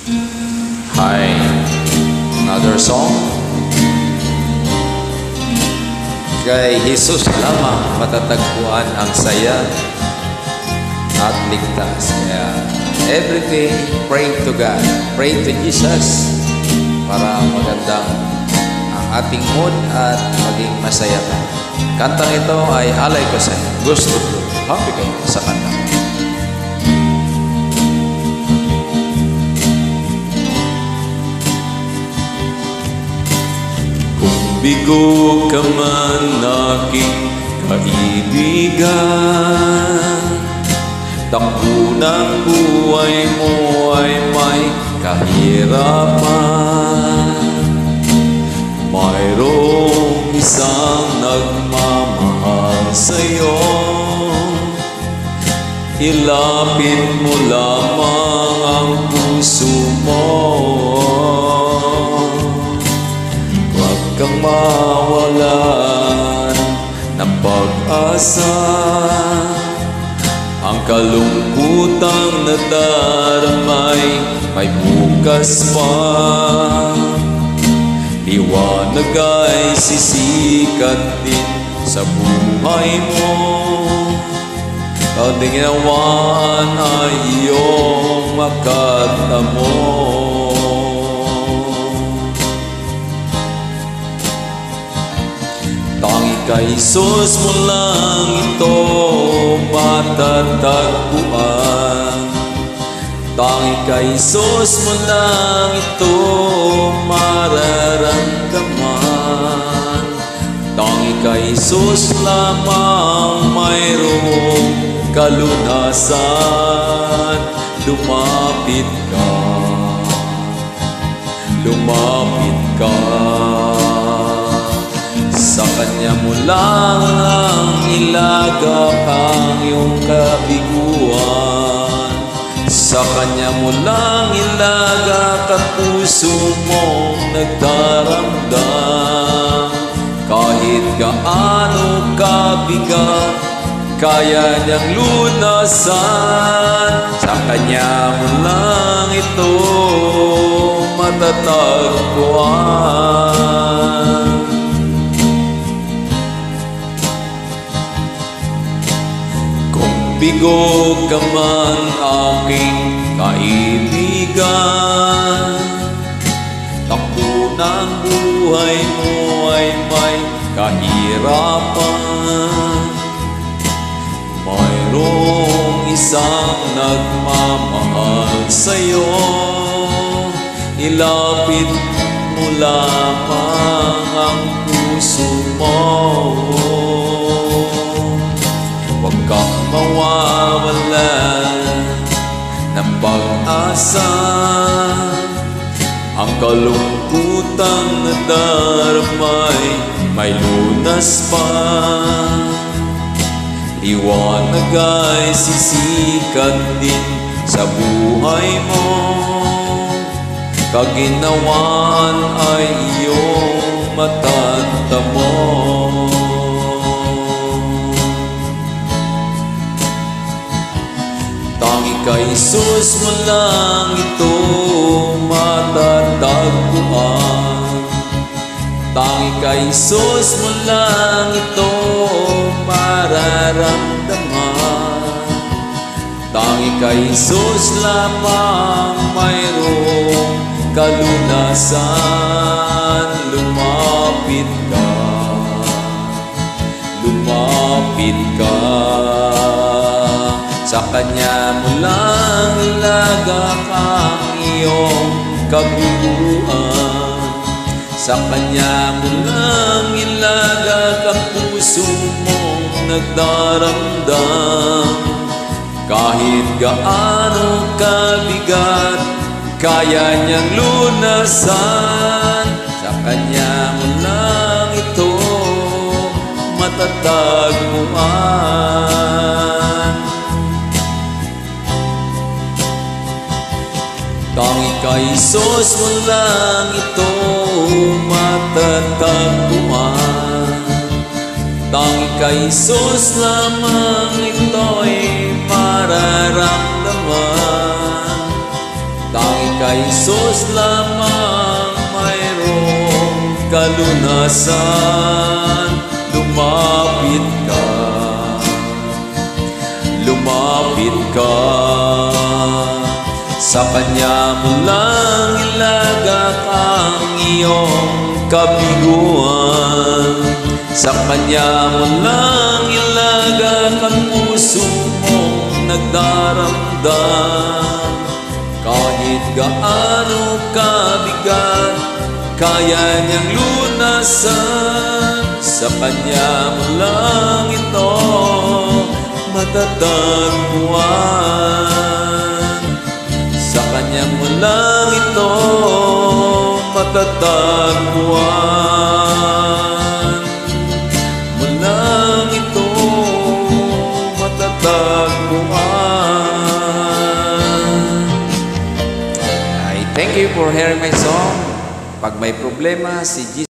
Hi, another song. Kay Jesus lamang matatagpuan ang saya at ligtas. Kaya everything, pray to God, pray to Jesus para magandang ang ating mood at maging masaya ka. Kantang ito ay alay ko sa inyo. Gusto ko. Happy kayo sa kanta. Bigo ka man aking kaibigan, takbo ng buhay mo ay may kahirapan. Mayroong isang nagmamahal sa'yo, ilapit mo lamang ang puso mo. Kang mawalan ng pag-asa, ang kalungkutang nadaramay may bukas pa. Liwanag ay sisikat din sa buhay mo, kalingawan ay iyong makatamo. Tangi kay Jesus mo lang ito matatagpuan. Tangi kay Jesus mo lang ito mararamdaman. Tangi kay Jesus lamang mayroong kalunasan. Lumapit ka, lumapit ka. Sa Kanya mo lang ang ilagak ang iyong kabiguan. Sa Kanya mo lang ilagak ang puso mong nagdaramdam. Kahit gaano kabigat, kaya niyang lunasan. Sa Kanya mo lang ito matatagpuan. Bigo ka man aking kaibigan, takbo ng buhay mo ay may kahirapan. Mayroong isang nagmamahal sa'yo, ilapit mo lamang ang puso mo. Huwag kang mawawalan ng pag-asa, ang kalungkutang nadaramay may lunas pa. Liwanag ay sisikat din sa buhay mo, kaginawan ay iyong matatamo. Kay Jesus mo lang ito matatagpuan. Tangi kay Jesus mo lang ito mararamdaman. Tangi kay Jesus lamang mayroong kalunasan. Lumapit ka, lumapit ka. Sa Kanya mo lang ilagak ang iyong kabiguan. Sa Kanya mo lang ilagak ang puso mong nagdaramdam. Kahit gaano kabigat, kaya niyang lunasan. Sa Kanya mo lang ito matatagpuan. Tangi kay Jesus mo lang ito matatagpuan. Tangi kay Jesus lamang ito'y mararamdaman. Tangi Kay Jesus lamang mayroong kalunasan. Lumapit ka, lumapit ka. Sa Kanya mo lang ilagak ang iyong kabiguan. Sa Kanya mo lang ilagak ang puso mong nagdaramdam. Kahit gaano kabigat, kaya niyang lunasan. Sa Kanya mo lang ito matatagpuan. Sa Kanya mo lang ito matatagpuan. Mo lang ito matatagpuan. Thank you for hearing my song. Pag may problema, si Jesus